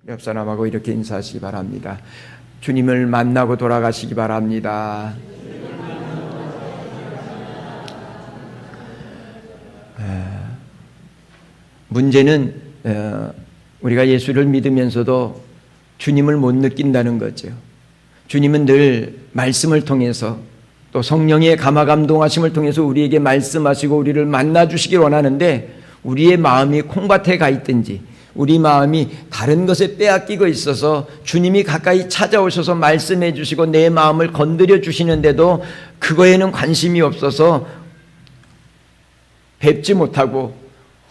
옆 사람하고 이렇게 인사하시기 바랍니다. 주님을 만나고 돌아가시기 바랍니다. 문제는 우리가 예수를 믿으면서도 주님을 못 느낀다는 거죠. 주님은 늘 말씀을 통해서 또 성령의 감화감동하심을 통해서 우리에게 말씀하시고 우리를 만나주시길 원하는데, 우리의 마음이 콩밭에 가 있든지 우리 마음이 다른 것에 빼앗기고 있어서 주님이 가까이 찾아오셔서 말씀해 주시고 내 마음을 건드려 주시는데도 그거에는 관심이 없어서 뵙지 못하고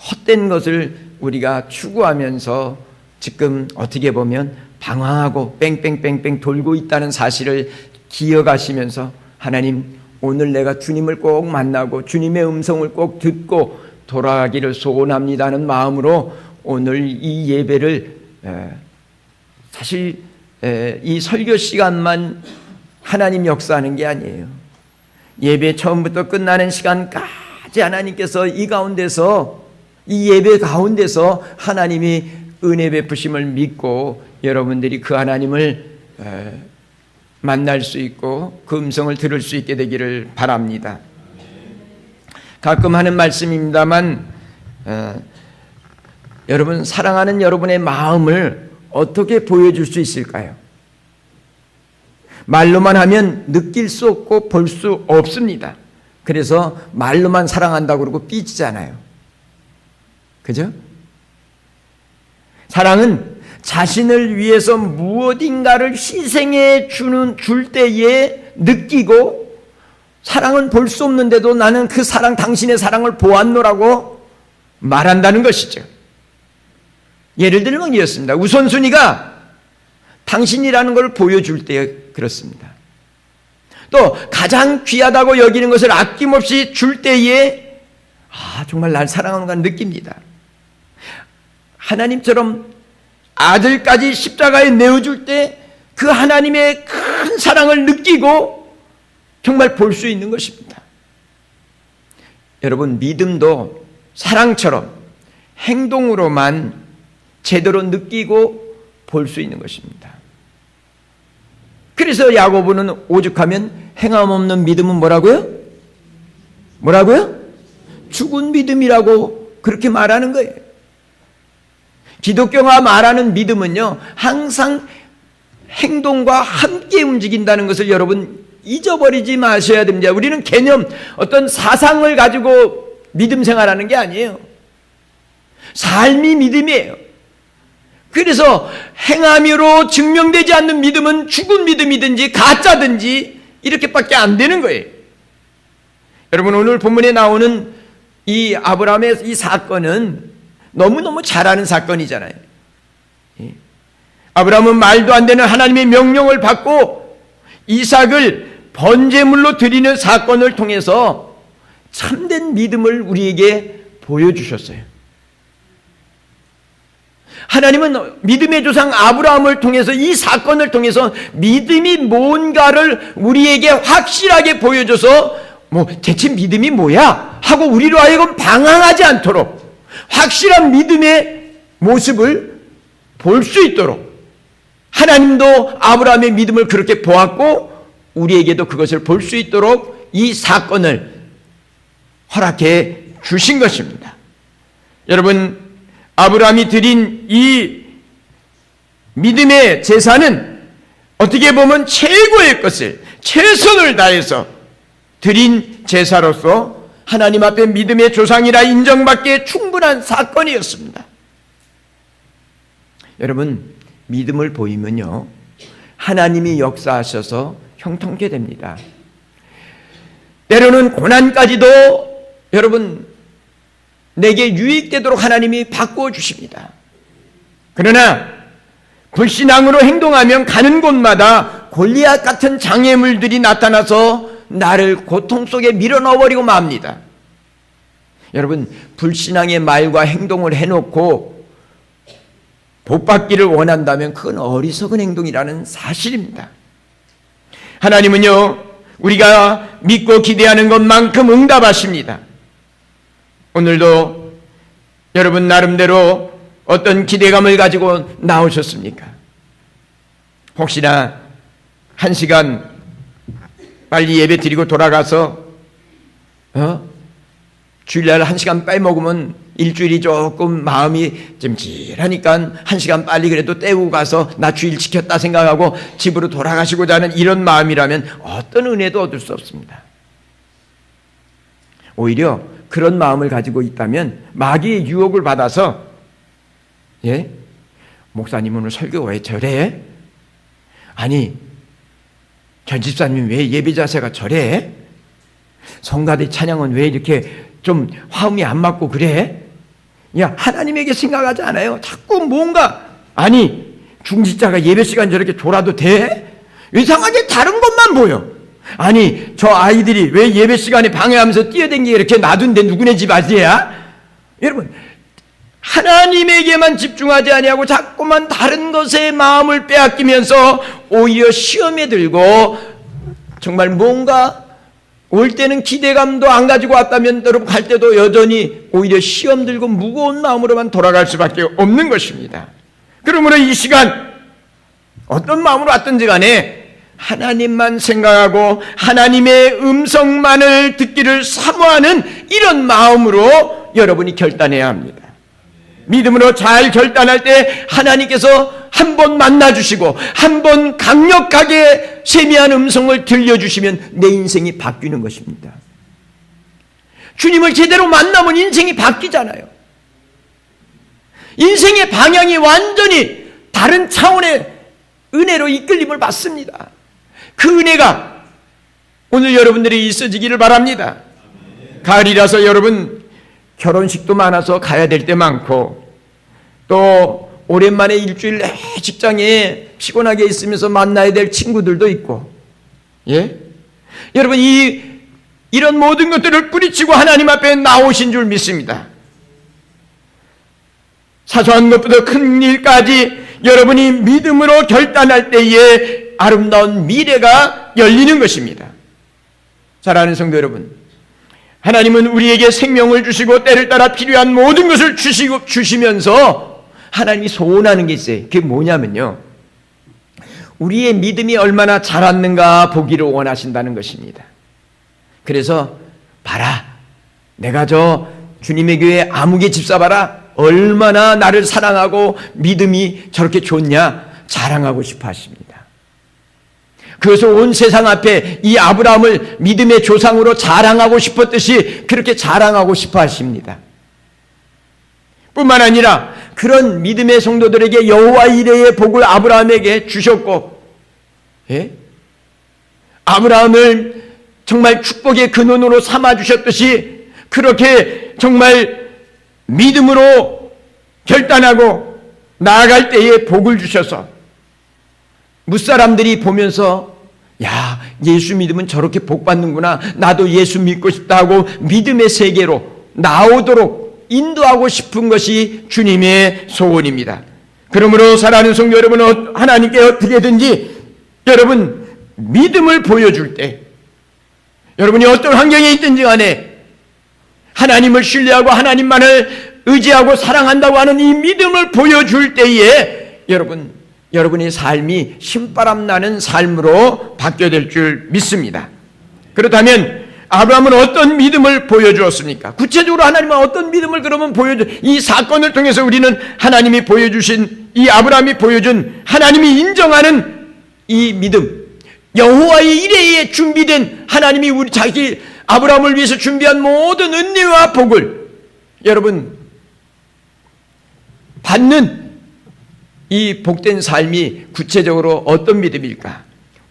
헛된 것을 우리가 추구하면서 지금 어떻게 보면 방황하고 뺑뺑뺑뺑 돌고 있다는 사실을 기억하시면서, 하나님, 오늘 내가 주님을 꼭 만나고 주님의 음성을 꼭 듣고 돌아가기를 소원합니다는 마음으로 오늘 이 예배를, 사실 이 설교 시간만 하나님 역사하는 게 아니에요. 예배 처음부터 끝나는 시간까지 하나님께서 이 가운데서, 이 예배 가운데서 하나님이 은혜 베푸심을 믿고 여러분들이 그 하나님을 만날 수 있고 그 음성을 들을 수 있게 되기를 바랍니다. 가끔 하는 말씀입니다만, 여러분, 사랑하는 여러분의 마음을 어떻게 보여줄 수 있을까요? 말로만 하면 느낄 수 없고 볼 수 없습니다. 그래서 말로만 사랑한다고 그러고 삐지잖아요. 그죠? 사랑은 자신을 위해서 무엇인가를 희생해 줄 때에 느끼고, 사랑은 볼 수 없는데도 나는 그 사랑, 당신의 사랑을 보았노라고 말한다는 것이죠. 예를 들면 이렇습니다. 우선순위가 당신이라는 걸 보여줄 때 그렇습니다. 또 가장 귀하다고 여기는 것을 아낌없이 줄 때에 정말 날 사랑하는가 느낍니다. 하나님처럼 아들까지 십자가에 내어줄 때 그 하나님의 큰 사랑을 느끼고 정말 볼 수 있는 것입니다. 여러분, 믿음도 사랑처럼 행동으로만 제대로 느끼고 볼 수 있는 것입니다. 그래서 야고보는 오죽하면 행함 없는 믿음은 뭐라고요? 죽은 믿음이라고 그렇게 말하는 거예요. 기독교가 말하는 믿음은요, 항상 행동과 함께 움직인다는 것을 여러분 잊어버리지 마셔야 됩니다. 우리는 개념, 어떤 사상을 가지고 믿음 생활하는 게 아니에요. 삶이 믿음이에요. 그래서 행함으로 증명되지 않는 믿음은 죽은 믿음이든지 가짜든지 이렇게밖에 안 되는 거예요. 여러분, 오늘 본문에 나오는 이 아브라함의 이 사건은 너무너무 잘 아는 사건이잖아요. 아브라함은 말도 안 되는 하나님의 명령을 받고 이삭을 번제물로 드리는 사건을 통해서 참된 믿음을 우리에게 보여주셨어요. 하나님은 믿음의 조상 아브라함을 통해서, 이 사건을 통해서 믿음이 뭔가를 우리에게 확실하게 보여줘서 대체 믿음이 뭐야? 하고 우리로 하여금 방황하지 않도록 확실한 믿음의 모습을 볼 수 있도록, 하나님도 아브라함의 믿음을 그렇게 보았고 우리에게도 그것을 볼 수 있도록 이 사건을 허락해 주신 것입니다. 여러분, 아브라함이 드린 이 믿음의 제사는 어떻게 보면 최고의 것을 최선을 다해서 드린 제사로서 하나님 앞에 믿음의 조상이라 인정받기에 충분한 사건이었습니다. 여러분, 믿음을 보이면요, 하나님이 역사하셔서 형통케 됩니다. 때로는 고난까지도 여러분 내게 유익되도록 하나님이 바꾸어 주십니다. 그러나 불신앙으로 행동하면 가는 곳마다 골리앗 같은 장애물들이 나타나서 나를 고통 속에 밀어넣어버리고 맙니다. 여러분, 불신앙의 말과 행동을 해놓고 복받기를 원한다면 그건 어리석은 행동이라는 사실입니다. 하나님은요, 우리가 믿고 기대하는 것만큼 응답하십니다. 오늘도 여러분 나름대로 어떤 기대감을 가지고 나오셨습니까? 혹시나 1시간 빨리 예배 드리고 돌아가서 주일날 1시간 빼먹으면 일주일이 조금 마음이 찜찔하니까 1시간 빨리 그래도 때우고 가서 나 주일 지켰다 생각하고 집으로 돌아가시고자 하는 이런 마음이라면 어떤 은혜도 얻을 수 없습니다. 오히려 그런 마음을 가지고 있다면 마귀의 유혹을 받아서 목사님 오늘 설교 왜 저래? 아니 전 집사님 왜 예배 자세가 저래? 성가대 찬양은 왜 이렇게 좀 화음이 안 맞고 그래? 야, 하나님에게 생각하지 않아요? 자꾸 뭔가 아니 중직자가 예배 시간 저렇게 졸아도 돼? 이상하게 다른 것만 보여. 아니 저 아이들이 왜 예배 시간에 방해하면서 뛰어댕기게 이렇게 놔둔데 누구네 집 아재야? 여러분 하나님에게만 집중하지 아니하고 자꾸만 다른 것에 마음을 빼앗기면서 오히려 시험에 들고 정말 뭔가 올 때는 기대감도 안 가지고 왔다면 여러분 갈 때도 여전히 오히려 시험 들고 무거운 마음으로만 돌아갈 수밖에 없는 것입니다. 그러므로 이 시간 어떤 마음으로 왔든지 간에 하나님만 생각하고 하나님의 음성만을 듣기를 사모하는 이런 마음으로 여러분이 결단해야 합니다. 믿음으로 잘 결단할 때 하나님께서 한 번 만나주시고 한 번 강력하게 세미한 음성을 들려주시면 내 인생이 바뀌는 것입니다. 주님을 제대로 만나면 인생이 바뀌잖아요. 인생의 방향이 완전히 다른 차원의 은혜로 이끌림을 받습니다. 그 은혜가 오늘 여러분들이 있어지기를 바랍니다. 가을이라서 여러분 결혼식도 많아서 가야 될 때 많고 또 오랜만에 일주일 내 직장에 피곤하게 있으면서 만나야 될 친구들도 있고 여러분 이런 모든 것들을 뿌리치고 하나님 앞에 나오신 줄 믿습니다. 사소한 것부터 큰 일까지 여러분이 믿음으로 결단할 때에 아름다운 미래가 열리는 것입니다. 사랑하는 성도 여러분, 하나님은 우리에게 생명을 주시고 때를 따라 필요한 모든 것을 주시면서 하나님이 소원하는 게 있어요. 그게 뭐냐면요, 우리의 믿음이 얼마나 자랐는가 보기를 원하신다는 것입니다. 그래서 봐라, 내가 저 주님의 교회 아무개 집사 봐라, 얼마나 나를 사랑하고 믿음이 저렇게 좋냐 자랑하고 싶어 하십니다. 그래서 온 세상 앞에 이 아브라함을 믿음의 조상으로 자랑하고 싶었듯이 그렇게 자랑하고 싶어 하십니다. 뿐만 아니라 그런 믿음의 성도들에게 여호와 이레의 복을 아브라함에게 주셨고, 아브라함을 정말 축복의 근원으로 삼아주셨듯이 그렇게 정말 믿음으로 결단하고 나아갈 때에 복을 주셔서 무사람들이 보면서 야, 예수 믿으면 저렇게 복 받는구나, 나도 예수 믿고 싶다 하고 믿음의 세계로 나오도록 인도하고 싶은 것이 주님의 소원입니다. 그러므로 사랑하는 성도 여러분, 하나님께 어떻게든지 여러분 믿음을 보여줄 때, 여러분이 어떤 환경에 있든지 간에 하나님을 신뢰하고 하나님만을 의지하고 사랑한다고 하는 이 믿음을 보여줄 때에 여러분의 삶이 신바람 나는 삶으로 바뀌어야 될 줄 믿습니다. 그렇다면 아브라함은 어떤 믿음을 보여주었습니까? 구체적으로 하나님은 어떤 믿음을 그러면 이 사건을 통해서 우리는 하나님이 보여주신, 이 아브라함이 보여준 하나님이 인정하는 이 믿음, 여호와의 이레에 준비된 하나님이 우리 자기 아브라함을 위해서 준비한 모든 은혜와 복을 여러분 받는 이 복된 삶이 구체적으로 어떤 믿음일까?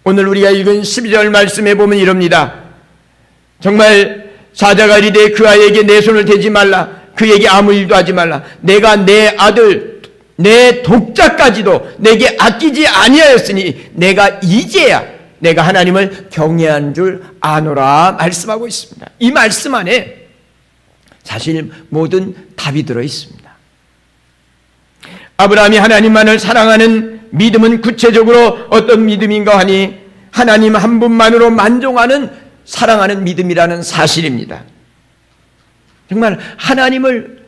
오늘 우리가 읽은 12절 말씀에 보면 이럽니다. 정말 사자가 이르되 그 아이에게 내 손을 대지 말라, 그에게 아무 일도 하지 말라, 내가 내 아들 내 독자까지도 내게 아끼지 아니하였으니 내가 이제야 내가 하나님을 경외한 줄 아노라 말씀하고 있습니다. 이 말씀 안에 사실 모든 답이 들어 있습니다. 아브라함이 하나님만을 사랑하는 믿음은 구체적으로 어떤 믿음인가 하니 하나님 한 분만으로 만족하는 사랑하는 믿음이라는 사실입니다. 정말 하나님을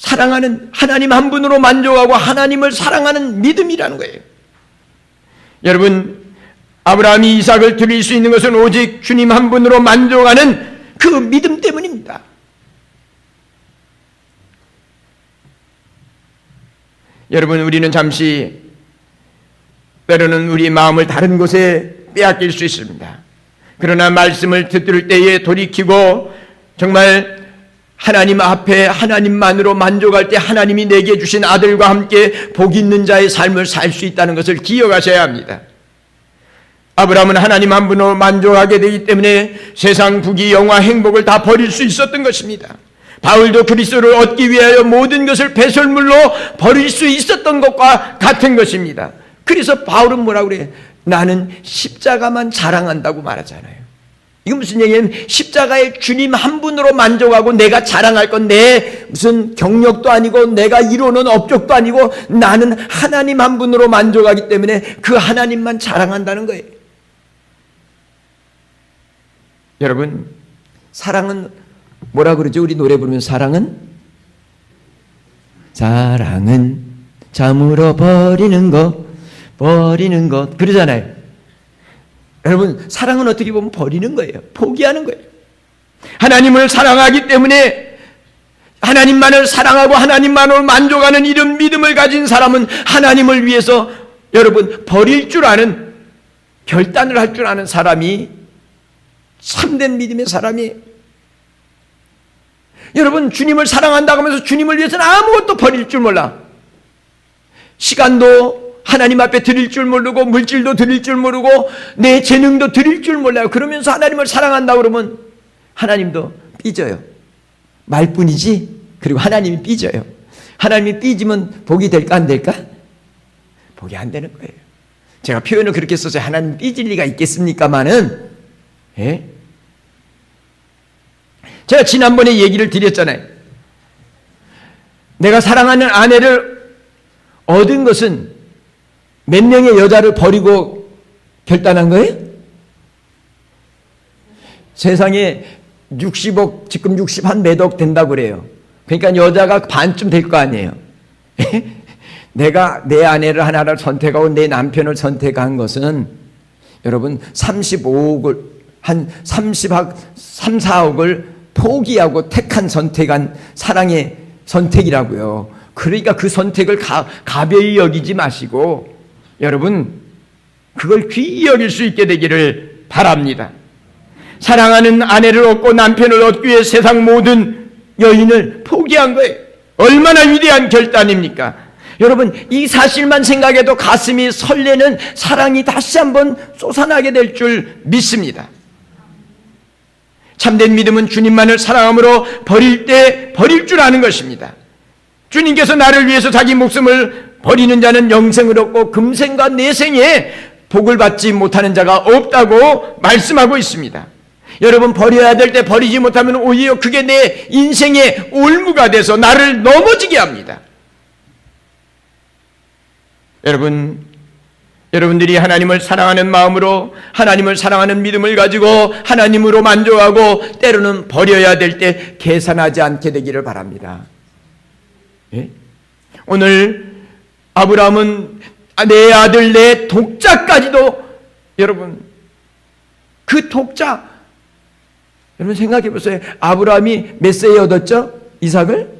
사랑하는 하나님 한 분으로 만족하고 하나님을 사랑하는 믿음이라는 거예요. 여러분, 아브라함이 이삭을 드릴 수 있는 것은 오직 주님 한 분으로 만족하는 그 믿음 때문입니다. 여러분, 우리는 잠시 때로는 우리 마음을 다른 곳에 빼앗길 수 있습니다. 그러나 말씀을 듣을 때에 돌이키고 정말 하나님 앞에 하나님만으로 만족할 때 하나님이 내게 주신 아들과 함께 복 있는 자의 삶을 살 수 있다는 것을 기억하셔야 합니다. 아브라함은 하나님 한 분으로 만족하게 되기 때문에 세상 부귀 영화 행복을 다 버릴 수 있었던 것입니다. 바울도 그리스도를 얻기 위하여 모든 것을 배설물로 버릴 수 있었던 것과 같은 것입니다. 그래서 바울은 뭐라고 그래요? 나는 십자가만 자랑한다고 말하잖아요. 이건 무슨 얘기냐면 십자가의 주님 한 분으로 만족하고 내가 자랑할 건 내 무슨 경력도 아니고 내가 이루는 업적도 아니고 나는 하나님 한 분으로 만족하기 때문에 그 하나님만 자랑한다는 거예요. 여러분, 사랑은 뭐라 그러죠? 우리 노래 부르면 사랑은 잠으로 버리는 것 그러잖아요. 여러분, 사랑은 어떻게 보면 버리는 거예요. 포기하는 거예요. 하나님을 사랑하기 때문에 하나님만을 사랑하고 하나님만으로 만족하는 이런 믿음을 가진 사람은 하나님을 위해서 여러분 버릴 줄 아는, 결단을 할 줄 아는 사람이 참된 믿음의 사람이에요. 여러분, 주님을 사랑한다고 하면서 주님을 위해서는 아무것도 버릴 줄 몰라. 시간도 하나님 앞에 드릴 줄 모르고 물질도 드릴 줄 모르고 내 재능도 드릴 줄 몰라요. 그러면서 하나님을 사랑한다고 그러면 하나님도 삐져요. 말뿐이지. 그리고 하나님이 삐져요. 하나님이 삐지면 복이 될까 안 될까? 복이 안 되는 거예요. 제가 표현을 그렇게 써서 하나님 삐질 리가 있겠습니까마는, 예? 제가 지난번에 얘기를 드렸잖아요. 내가 사랑하는 아내를 얻은 것은 몇 명의 여자를 버리고 결단한 거예요? 세상에 60억, 지금 60 한 몇억 된다고 그래요. 그러니까 여자가 반쯤 될 거 아니에요. 내가 내 아내를 하나를 선택하고 내 남편을 선택한 것은 여러분 35억을, 한 30억, 3, 4억을 포기하고 택한 선택한 사랑의 선택이라고요. 그러니까 그 선택을 가벼이 여기지 마시고 여러분 그걸 귀히 여길 수 있게 되기를 바랍니다. 사랑하는 아내를 얻고 남편을 얻기 위해 세상 모든 여인을 포기한 거예요. 얼마나 위대한 결단입니까? 여러분, 이 사실만 생각해도 가슴이 설레는 사랑이 다시 한번 솟아나게 될 줄 믿습니다. 참된 믿음은 주님만을 사랑함으로 버릴 때 버릴 줄 아는 것입니다. 주님께서 나를 위해서 자기 목숨을 버리는 자는 영생을 얻고 금생과 내생에 복을 받지 못하는 자가 없다고 말씀하고 있습니다. 여러분, 버려야 될 때 버리지 못하면 오히려 그게 내 인생의 올무가 돼서 나를 넘어지게 합니다. 여러분들이 하나님을 사랑하는 마음으로 하나님을 사랑하는 믿음을 가지고 하나님으로 만족하고 때로는 버려야 될 때 계산하지 않게 되기를 바랍니다. 예? 오늘 아브라함은 내 아들 내 독자까지도 여러분 그 독자 여러분 생각해 보세요. 아브라함이 몇 세에 얻었죠? 이삭을?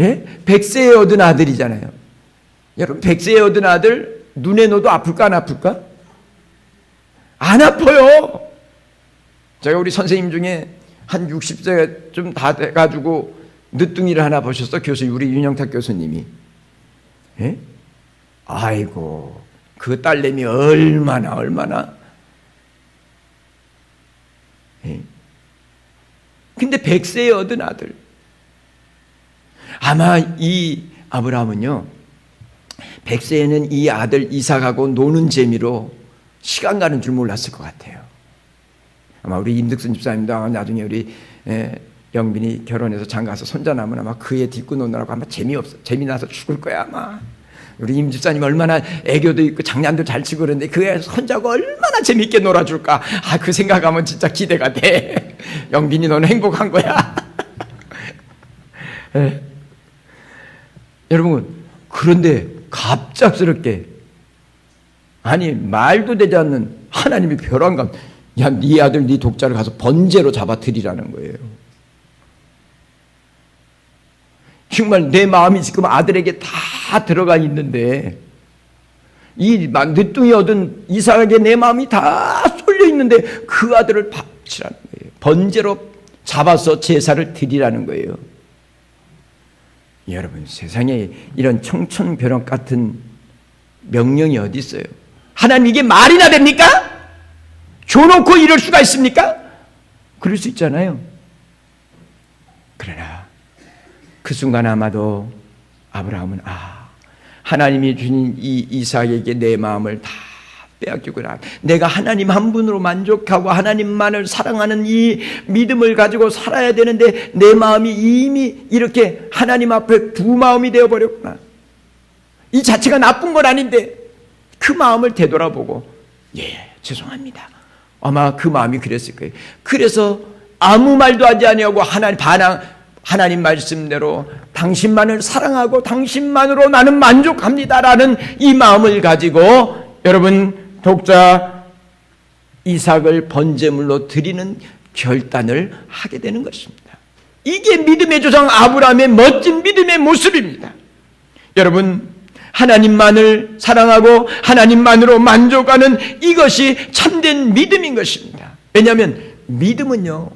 예? 100세에 얻은 아들이잖아요. 여러분 100세에 얻은 아들 눈에 넣어도 아플까 안 아플까? 안 아파요. 제가 우리 선생님 중에 한 60세 좀 다 돼가지고 늦둥이를 하나 보셨어? 교수 우리 윤영탁 교수님이. 예? 아이고 그 딸내미 얼마나 예? 근데 100세에 얻은 아들. 아마 이 아브라함은요 100세에는 이 아들 이삭하고 노는 재미로 시간 가는 줄 몰랐을 것 같아요. 아마 우리 임득순 집사님도 나중에 우리 영빈이 결혼해서 장가서 손자 나면 아마 그애 딛고 노느라고 아마 재미나서 죽을 거야 아마. 우리 임 집사님 얼마나 애교도 있고 장난도 잘 치고 그러는데 그 애 손자가 얼마나 재밌게 놀아줄까. 그 생각하면 진짜 기대가 돼. 영빈이 너는 행복한 거야. 여러분, 그런데 갑작스럽게, 아니 말도 되지 않는 하나님의 벼랑감, 야, 네 아들 네 독자를 가서 번제로 잡아드리라는 거예요. 정말 내 마음이 지금 아들에게 다 들어가 있는데, 이 늦둥이 얻은 이삭에게 내 마음이 다 쏠려 있는데 그 아들을 바치라는 거예요. 번제로 잡아서 제사를 드리라는 거예요. 여러분, 세상에 이런 청천벽력 같은 명령이 어디 있어요? 하나님, 이게 말이나 됩니까? 줘놓고 이럴 수가 있습니까? 그럴 수 있잖아요. 그러나 그 순간 아마도 아브라함은, 하나님이 주신 이 이삭에게 내 마음을 다 빼앗기구나. 내가 하나님 한 분으로 만족하고 하나님만을 사랑하는 이 믿음을 가지고 살아야 되는데 내 마음이 이미 이렇게 하나님 앞에 두 마음이 되어버렸구나. 이 자체가 나쁜 건 아닌데 그 마음을 되돌아보고, 죄송합니다. 아마 그 마음이 그랬을 거예요. 그래서 아무 말도 하지 아니하고 하나님 말씀대로 당신만을 사랑하고 당신만으로 나는 만족합니다라는 이 마음을 가지고 여러분, 독자 이삭을 번제물로 드리는 결단을 하게 되는 것입니다. 이게 믿음의 조상 아브라함의 멋진 믿음의 모습입니다. 여러분, 하나님만을 사랑하고 하나님만으로 만족하는 이것이 참된 믿음인 것입니다. 왜냐하면 믿음은요,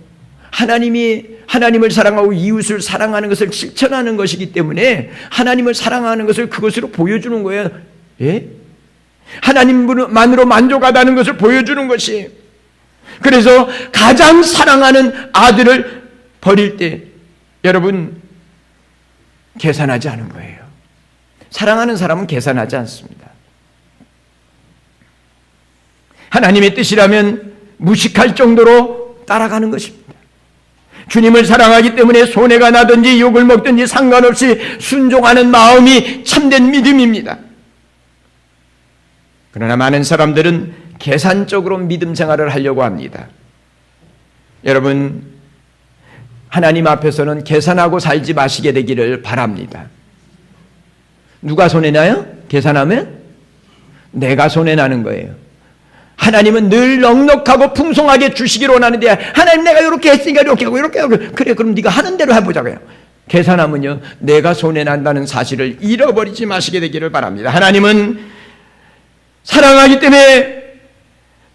하나님을 사랑하고 이웃을 사랑하는 것을 실천하는 것이기 때문에 하나님을 사랑하는 것을 그것으로 보여주는 거예요. 하나님만으로 만족하다는 것을 보여주는 것이. 그래서 가장 사랑하는 아들을 버릴 때 여러분, 계산하지 않은 거예요. 사랑하는 사람은 계산하지 않습니다. 하나님의 뜻이라면 무식할 정도로 따라가는 것입니다. 주님을 사랑하기 때문에 손해가 나든지 욕을 먹든지 상관없이 순종하는 마음이 참된 믿음입니다. 그러나 많은 사람들은 계산적으로 믿음 생활을 하려고 합니다. 여러분, 하나님 앞에서는 계산하고 살지 마시게 되기를 바랍니다. 누가 손해나요? 계산하면? 내가 손해나는 거예요. 하나님은 늘 넉넉하고 풍성하게 주시기로 원하는데, 하나님 내가 이렇게 했으니까 이렇게 하고 이렇게 하고, 그래 그럼 네가 하는 대로 해보자고요. 계산하면요, 내가 손해난다는 사실을 잃어버리지 마시게 되기를 바랍니다. 하나님은 사랑하기 때문에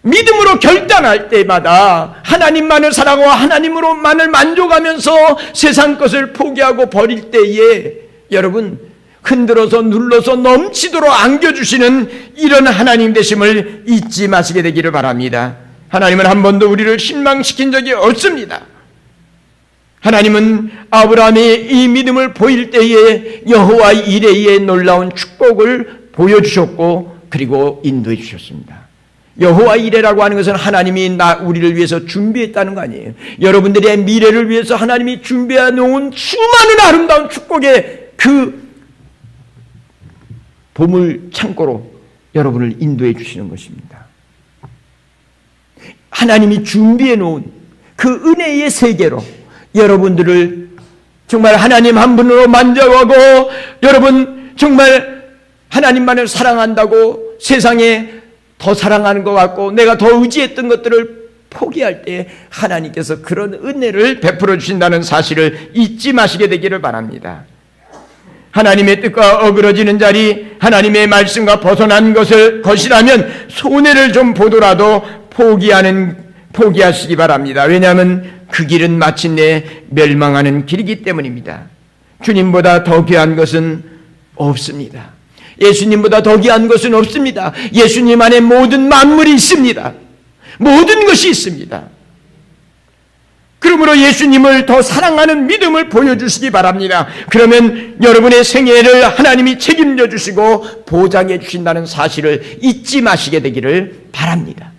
믿음으로 결단할 때마다 하나님만을 사랑하고 하나님으로만을 만족하면서 세상 것을 포기하고 버릴 때에 여러분, 흔들어서 눌러서 넘치도록 안겨주시는 이런 하나님 되심을 잊지 마시게 되기를 바랍니다. 하나님은 한 번도 우리를 실망시킨 적이 없습니다. 하나님은 아브라함의 이 믿음을 보일 때에 여호와 이레의 놀라운 축복을 보여주셨고 그리고 인도해 주셨습니다. 여호와 이레라고 하는 것은 하나님이 우리를 위해서 준비했다는 거 아니에요. 여러분들의 미래를 위해서 하나님이 준비해 놓은 수많은 아름다운 축복의 그 보물 창고로 여러분을 인도해 주시는 것입니다. 하나님이 준비해 놓은 그 은혜의 세계로 여러분들을 정말 하나님 한 분으로 만족하고, 여러분 정말 하나님만을 사랑한다고 세상에 더 사랑하는 것 같고 내가 더 의지했던 것들을 포기할 때 하나님께서 그런 은혜를 베풀어 주신다는 사실을 잊지 마시게 되기를 바랍니다. 하나님의 뜻과 어그러지는 자리, 하나님의 말씀과 벗어난 것이라면 손해를 좀 보더라도 포기하시기 바랍니다. 왜냐하면 그 길은 마침내 멸망하는 길이기 때문입니다. 주님보다 더 귀한 것은 없습니다. 예수님보다 더 귀한 것은 없습니다. 예수님 안에 모든 만물이 있습니다. 모든 것이 있습니다. 그러므로 예수님을 더 사랑하는 믿음을 보여주시기 바랍니다. 그러면 여러분의 생애를 하나님이 책임져 주시고 보장해 주신다는 사실을 잊지 마시게 되기를 바랍니다.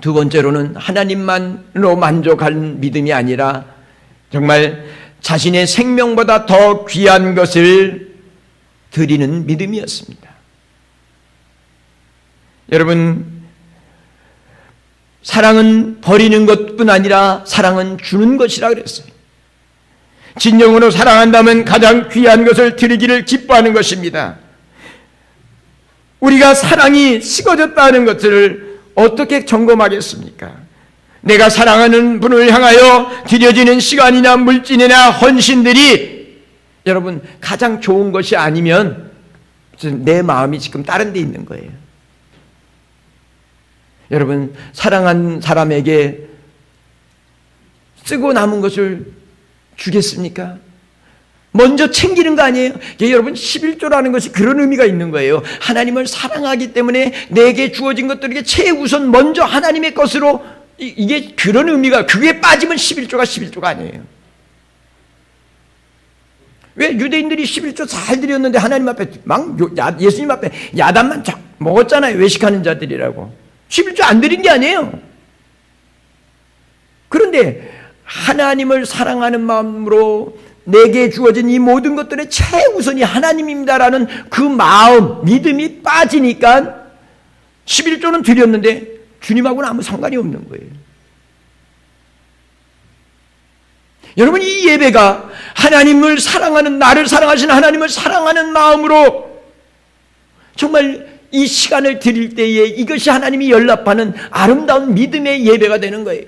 두 번째로는 하나님만으로 만족한 믿음이 아니라 정말 자신의 생명보다 더 귀한 것을 드리는 믿음이었습니다. 여러분, 사랑은 버리는 것뿐 아니라 사랑은 주는 것이라 그랬어요. 진정으로 사랑한다면 가장 귀한 것을 드리기를 기뻐하는 것입니다. 우리가 사랑이 식어졌다는 것을 어떻게 점검하겠습니까? 내가 사랑하는 분을 향하여 드려지는 시간이나 물질이나 헌신들이 여러분 가장 좋은 것이 아니면 내 마음이 지금 다른 데 있는 거예요. 여러분, 사랑한 사람에게 쓰고 남은 것을 주겠습니까? 먼저 챙기는 거 아니에요? 여러분, 11조라는 것이 그런 의미가 있는 거예요. 하나님을 사랑하기 때문에 내게 주어진 것들에게 최우선 먼저 하나님의 것으로, 이게 그런 의미가, 그게 빠지면 11조가 아니에요. 왜 유대인들이 11조 잘 드렸는데 하나님 앞에 예수님 앞에 야단만 먹었잖아요. 외식하는 자들이라고. 11조 안 드린 게 아니에요. 그런데 하나님을 사랑하는 마음으로 내게 주어진 이 모든 것들의 최우선이 하나님입니다라는 그 마음, 믿음이 빠지니까 11조는 드렸는데 주님하고는 아무 상관이 없는 거예요. 여러분, 이 예배가 하나님을 사랑하는, 나를 사랑하시는 하나님을 사랑하는 마음으로 정말 이 시간을 드릴 때에 이것이 하나님이 연락하는 아름다운 믿음의 예배가 되는 거예요.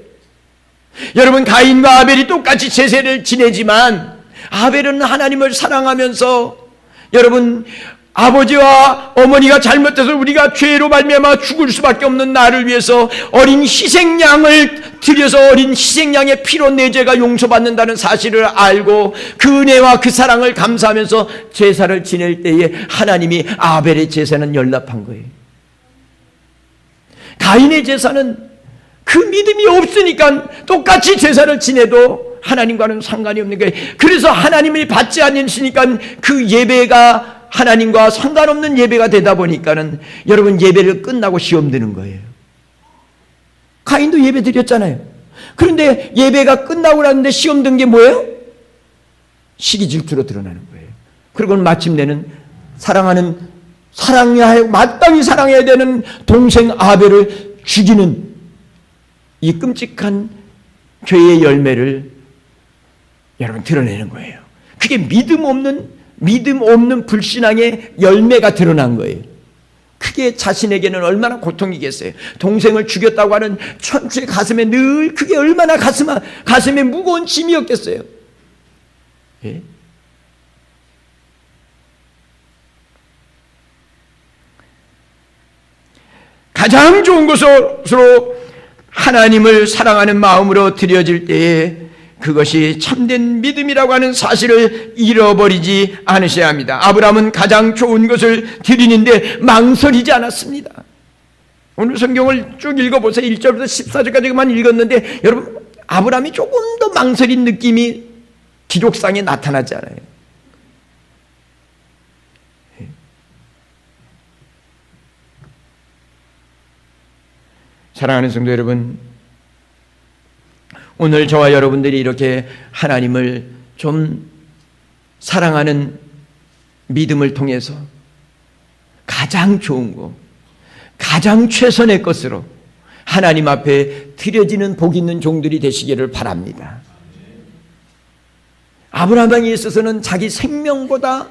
여러분, 가인과 아벨이 똑같이 제사를 지내지만 아벨은 하나님을 사랑하면서, 여러분, 아버지와 어머니가 잘못해서 우리가 죄로 말미암아 죽을 수밖에 없는 나를 위해서 어린 희생양을 드려서 어린 희생양의 피로 내 죄가 용서받는다는 사실을 알고 그 은혜와 그 사랑을 감사하면서 제사를 지낼 때에 하나님이 아벨의 제사는 연락한 거예요. 가인의 제사는 그 믿음이 없으니까 똑같이 제사를 지내도 하나님과는 상관이 없는 거예요. 그래서 하나님이 받지 않으시니까 그 예배가 하나님과 상관없는 예배가 되다 보니까는 여러분, 예배를 끝나고 시험 드는 거예요. 가인도 예배 드렸잖아요. 그런데 예배가 끝나고 나는데 시험 든 게 뭐예요? 시기 질투로 드러나는 거예요. 그리고 마침내는 마땅히 사랑해야 되는 동생 아벨을 죽이는 이 끔찍한 죄의 열매를 여러분 드러내는 거예요. 그게 믿음 없는 불신앙의 열매가 드러난 거예요. 그게 자신에게는 얼마나 고통이겠어요. 동생을 죽였다고 하는 천추의 가슴에 늘 그게 얼마나 가슴에 무거운 짐이었겠어요. 예? 가장 좋은 것으로 하나님을 사랑하는 마음으로 드려질 때에 그것이 참된 믿음이라고 하는 사실을 잃어버리지 않으셔야 합니다. 아브라함은 가장 좋은 것을 드리는데 망설이지 않았습니다. 오늘 성경을 쭉 읽어보세요. 1절부터 14절까지만 읽었는데 여러분, 아브라함이 조금 더 망설인 느낌이 기록상에 나타나지 않아요. 사랑하는 성도 여러분, 오늘 저와 여러분들이 이렇게 하나님을 좀 사랑하는 믿음을 통해서 가장 좋은 거, 가장 최선의 것으로 하나님 앞에 드려지는 복 있는 종들이 되시기를 바랍니다. 아브라함에 있어서는 자기 생명보다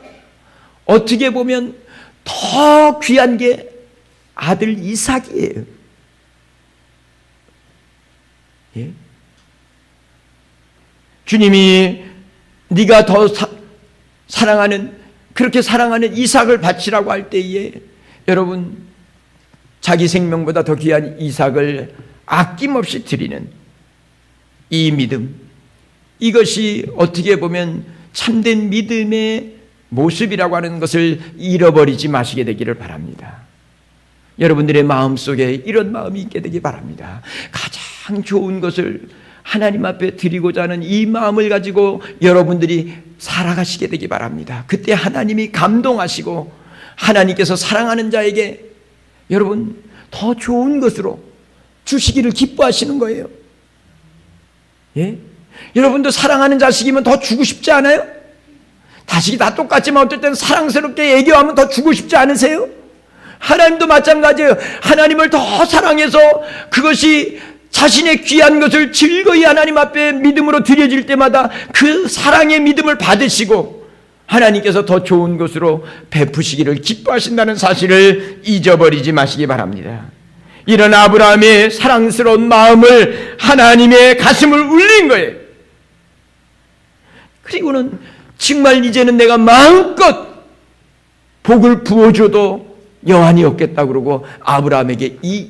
어떻게 보면 더 귀한 게 아들 이삭이에요. 예? 주님이 네가 더 그렇게 사랑하는 이삭을 바치라고 할 때에 여러분, 자기 생명보다 더 귀한 이삭을 아낌없이 드리는 이 믿음, 이것이 어떻게 보면 참된 믿음의 모습이라고 하는 것을 잃어버리지 마시게 되기를 바랍니다. 여러분들의 마음속에 이런 마음이 있게 되기 바랍니다. 가장 좋은 것을 하나님 앞에 드리고자 하는 이 마음을 가지고 여러분들이 살아가시게 되기 바랍니다. 그때 하나님이 감동하시고 하나님께서 사랑하는 자에게 여러분 더 좋은 것으로 주시기를 기뻐하시는 거예요. 예? 여러분도 사랑하는 자식이면 더 주고 싶지 않아요? 자식이 다 똑같지만 어떨 때는 사랑스럽게 애교하면 더 주고 싶지 않으세요? 하나님도 마찬가지예요. 하나님을 더 사랑해서 그것이 자신의 귀한 것을 즐거이 하나님 앞에 믿음으로 드려질 때마다 그 사랑의 믿음을 받으시고 하나님께서 더 좋은 것으로 베푸시기를 기뻐하신다는 사실을 잊어버리지 마시기 바랍니다. 이런 아브라함의 사랑스러운 마음을 하나님의 가슴을 울린 거예요. 그리고는 정말 이제는 내가 마음껏 복을 부어줘도 여한이 없겠다 그러고 아브라함에게 이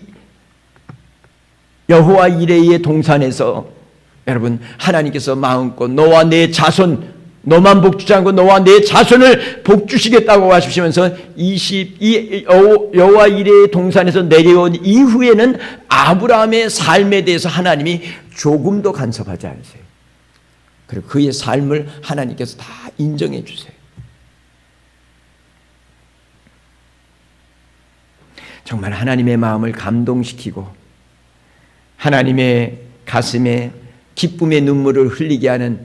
여호와 이레의 동산에서 여러분 하나님께서 마음껏 너와 내 자손, 너만 복 주지 않고 너와 내 자손을 복 주시겠다고 하시면서 여호와 이레의 동산에서 내려온 이후에는 아브라함의 삶에 대해서 하나님이 조금도 간섭하지 않으세요. 그리고 그의 삶을 하나님께서 다 인정해 주세요. 정말 하나님의 마음을 감동시키고 하나님의 가슴에 기쁨의 눈물을 흘리게 하는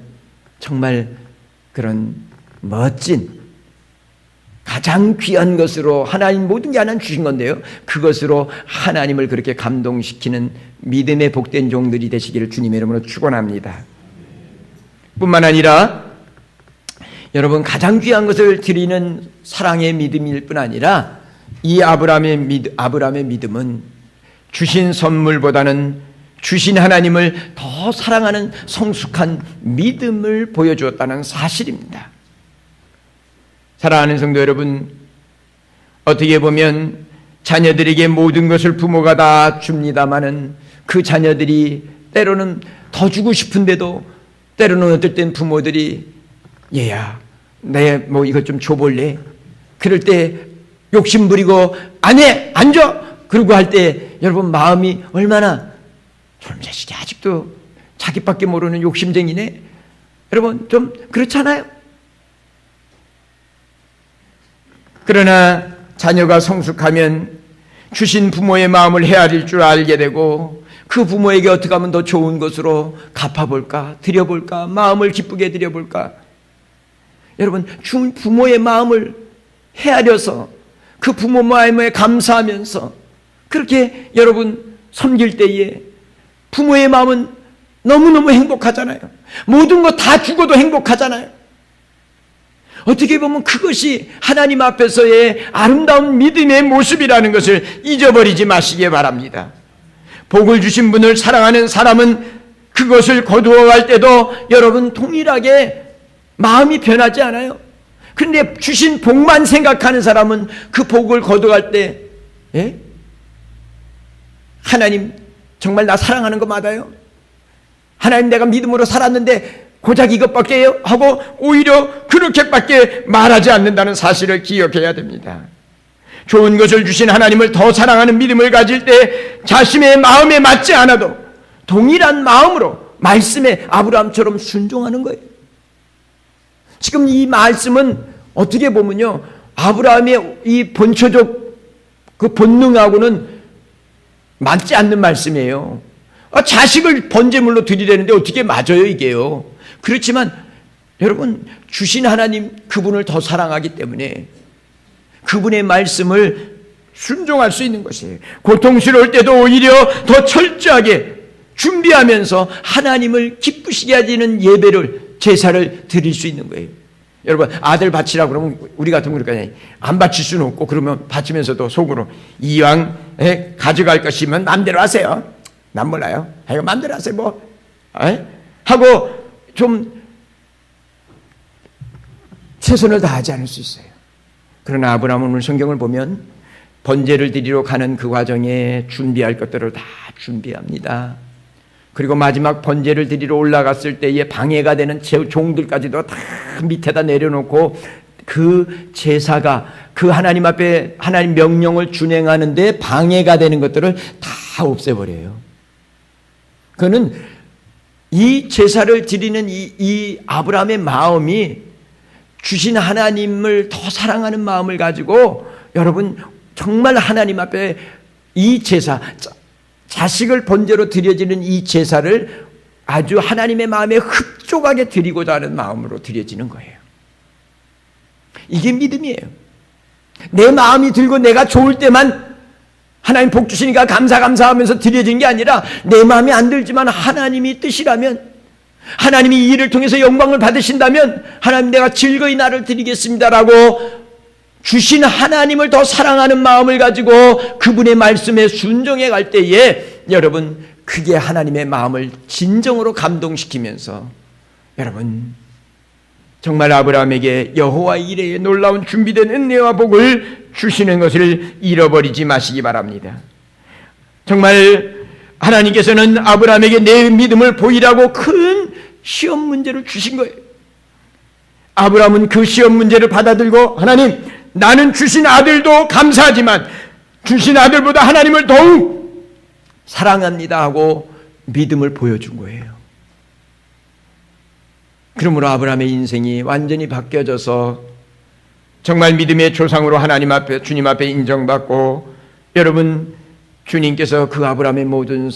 정말 그런 멋진 가장 귀한 것으로 하나님 모든 게 하나님 주신 건데요. 그것으로 하나님을 그렇게 감동시키는 믿음의 복된 종들이 되시기를 주님의 이름으로 축원합니다. 뿐만 아니라 여러분 가장 귀한 것을 드리는 사랑의 믿음일 뿐 아니라 이 아브라함의 믿음은 주신 선물보다는 주신 하나님을 더 사랑하는 성숙한 믿음을 보여주었다는 사실입니다. 사랑하는 성도 여러분, 어떻게 보면 자녀들에게 모든 것을 부모가 다 줍니다마는 그 자녀들이 때로는 더 주고 싶은데도 때로는 어떨 땐 부모들이 얘야 내 뭐 이것 좀 줘볼래? 그럴 때 욕심 부리고 안 해! 안 줘! 그러고 할 때 여러분 마음이 얼마나 저놈 자식이 아직도 자기밖에 모르는 욕심쟁이네. 여러분 좀 그렇잖아요. 그러나 자녀가 성숙하면 주신 부모의 마음을 헤아릴 줄 알게 되고 그 부모에게 어떻게 하면 더 좋은 것으로 갚아볼까, 드려볼까, 마음을 기쁘게 드려볼까. 여러분 준 부모의 마음을 헤아려서 그 부모 마음에 감사하면서 그렇게 여러분 섬길 때에 부모의 마음은 너무너무 행복하잖아요. 모든 거 다 주고도 행복하잖아요. 어떻게 보면 그것이 하나님 앞에서의 아름다운 믿음의 모습이라는 것을 잊어버리지 마시기 바랍니다. 복을 주신 분을 사랑하는 사람은 그것을 거두어 갈 때도 여러분 동일하게 마음이 변하지 않아요. 그런데 주신 복만 생각하는 사람은 그 복을 거둬갈 때 하나님 정말 나 사랑하는 거 맞아요? 하나님 내가 믿음으로 살았는데 고작 이것밖에 해요? 하고 오히려 그렇게밖에 말하지 않는다는 사실을 기억해야 됩니다. 좋은 것을 주신 하나님을 더 사랑하는 믿음을 가질 때 자신의 마음에 맞지 않아도 동일한 마음으로 말씀에 아브라함처럼 순종하는 거예요. 지금 이 말씀은 어떻게 보면요, 아브라함의 이 본초적 그 본능하고는 맞지 않는 말씀이에요. 자식을 번제물로 드리려는데 어떻게 맞아요 이게요. 그렇지만 여러분 주신 하나님 그분을 더 사랑하기 때문에 그분의 말씀을 순종할 수 있는 것이에요. 고통스러울 때도 오히려 더 철저하게 준비하면서 하나님을 기쁘시게 하시는 예배를 제사를 드릴 수 있는 거예요. 여러분 아들 바치라고 그러면 우리 같으면 그러니까 안 바칠 수는 없고 그러면 바치면서도 속으로 이왕 가져갈 것이면 마음대로 하세요. 난 몰라요. 이거 마음대로 하세요. 뭐 하고 좀 최선을 다하지 않을 수 있어요. 그러나 아브라함은 오늘 성경을 보면 번제를 드리러 가는 그 과정에 준비할 것들을 다 준비합니다. 그리고 마지막 번제를 드리러 올라갔을 때에 방해가 되는 종들까지도 다 밑에다 내려놓고 그 제사가 그 하나님 앞에 하나님 명령을 준행하는데 방해가 되는 것들을 다 없애버려요. 그는 이 제사를 드리는 이 아브라함의 마음이 주신 하나님을 더 사랑하는 마음을 가지고 여러분 정말 하나님 앞에 이 제사 자식을 번제로 드려지는 이 제사를 아주 하나님의 마음에 흡족하게 드리고자 하는 마음으로 드려지는 거예요. 이게 믿음이에요. 내 마음이 들고 내가 좋을 때만 하나님 복 주시니까 감사하면서 드려진 게 아니라 내 마음에 안 들지만 하나님이 뜻이라면, 하나님이 이 일을 통해서 영광을 받으신다면 하나님 내가 즐거이 나를 드리겠습니다라고 주신 하나님을 더 사랑하는 마음을 가지고 그분의 말씀에 순종해 갈 때에 여러분 그게 하나님의 마음을 진정으로 감동시키면서 여러분 정말 아브라함에게 여호와 이레의 놀라운 준비된 은혜와 복을 주시는 것을 잃어버리지 마시기 바랍니다. 정말 하나님께서는 아브라함에게 내 믿음을 보이라고 큰 시험 문제를 주신 거예요. 아브라함은 그 시험 문제를 받아들고 하나님, 나는 주신 아들도 감사하지만 주신 아들보다 하나님을 더욱 사랑합니다 하고 믿음을 보여준 거예요. 그러므로 아브라함의 인생이 완전히 바뀌어져서 정말 믿음의 조상으로 하나님 앞에, 주님 앞에 인정받고, 여러분 주님께서 그 아브라함의 모든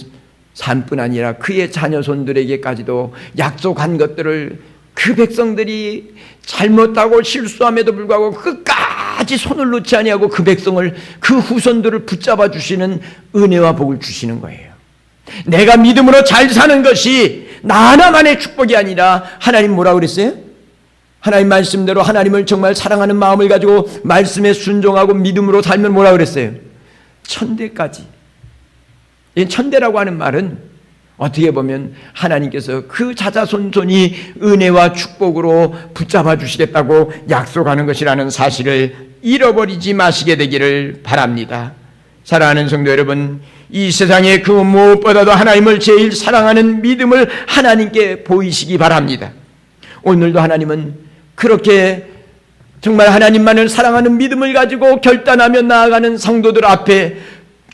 삶뿐 아니라 그의 자녀손들에게까지도 약속한 것들을 그 백성들이 잘못하고 실수함에도 불구하고 끝까지 손을 놓지 아니하고 그 백성을, 그 후손들을 붙잡아 주시는 은혜와 복을 주시는 거예요. 내가 믿음으로 잘 사는 것이 나 하나만의 축복이 아니라 하나님 뭐라고 그랬어요? 하나님 말씀대로 하나님을 정말 사랑하는 마음을 가지고 말씀에 순종하고 믿음으로 살면 뭐라고 그랬어요? 천대까지. 이 천대라고 하는 말은 어떻게 보면 하나님께서 그 자자손손이 은혜와 축복으로 붙잡아 주시겠다고 약속하는 것이라는 사실을 잃어버리지 마시게 되기를 바랍니다. 사랑하는 성도 여러분, 이 세상에 그 무엇보다도 하나님을 제일 사랑하는 믿음을 하나님께 보이시기 바랍니다. 오늘도 하나님은 그렇게 정말 하나님만을 사랑하는 믿음을 가지고 결단하며 나아가는 성도들 앞에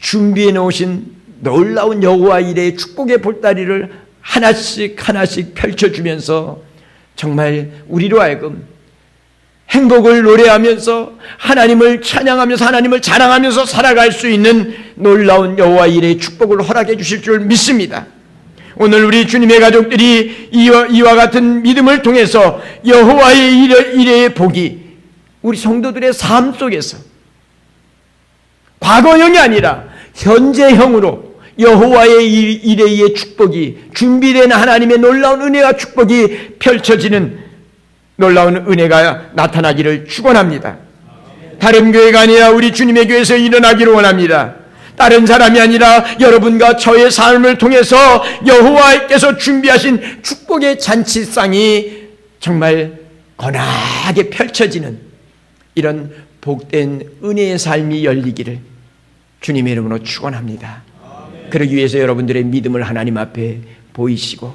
준비해 놓으신 놀라운 여호와 이레의 축복의 보따리를 하나씩 펼쳐주면서 정말 우리로 하여금 행복을 노래하면서 하나님을 찬양하면서 하나님을 자랑하면서 살아갈 수 있는 놀라운 여호와 이레의 축복을 허락해 주실 줄 믿습니다. 오늘 우리 주님의 가족들이 이와 같은 믿음을 통해서 여호와의 이레의 복이 우리 성도들의 삶 속에서 과거형이 아니라 현재형으로 여호와의 이레의 축복이, 준비된 하나님의 놀라운 은혜와 축복이 펼쳐지는 놀라운 은혜가 나타나기를 축원합니다. 다른 교회가 아니라 우리 주님의 교회에서 일어나기를 원합니다. 다른 사람이 아니라 여러분과 저의 삶을 통해서 여호와께서 준비하신 축복의 잔치상이 정말 거나하게 펼쳐지는 이런 복된 은혜의 삶이 열리기를 주님의 이름으로 축원합니다. 그러기 위해서 여러분들의 믿음을 하나님 앞에 보이시고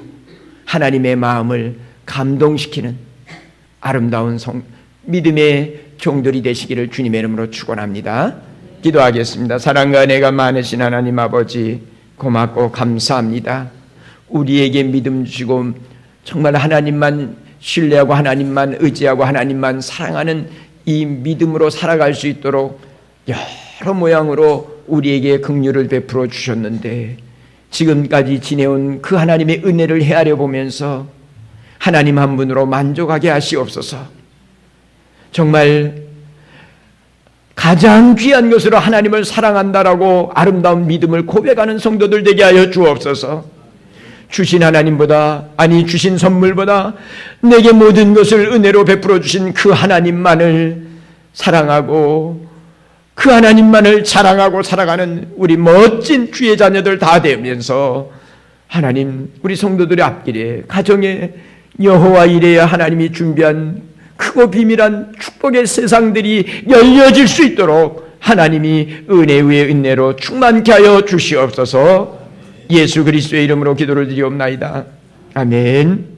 하나님의 마음을 감동시키는 아름다운 믿음의 종들이 되시기를 주님의 이름으로 축원합니다. 기도하겠습니다. 사랑과 은혜가 많으신 하나님 아버지, 고맙고 감사합니다. 우리에게 믿음 주시고 정말 하나님만 신뢰하고 하나님만 의지하고 하나님만 사랑하는 이 믿음으로 살아갈 수 있도록 여러 모양으로 우리에게 긍휼을 베풀어 주셨는데, 지금까지 지내온 그 하나님의 은혜를 헤아려 보면서 하나님 한 분으로 만족하게 하시옵소서. 정말 가장 귀한 것으로 하나님을 사랑한다라고 아름다운 믿음을 고백하는 성도들 되게 하여 주옵소서. 주신 하나님보다, 아니 주신 선물보다 내게 모든 것을 은혜로 베풀어 주신 그 하나님만을 사랑하고 그 하나님만을 자랑하고 살아가는 우리 멋진 주의 자녀들 다 되면서 하나님, 우리 성도들의 앞길에 가정에 여호와 이레야 하나님이 준비한 크고 비밀한 축복의 세상들이 열려질 수 있도록 하나님이 은혜 위에 은혜로 충만케 하여 주시옵소서. 예수 그리스도의 이름으로 기도를 드리옵나이다. 아멘.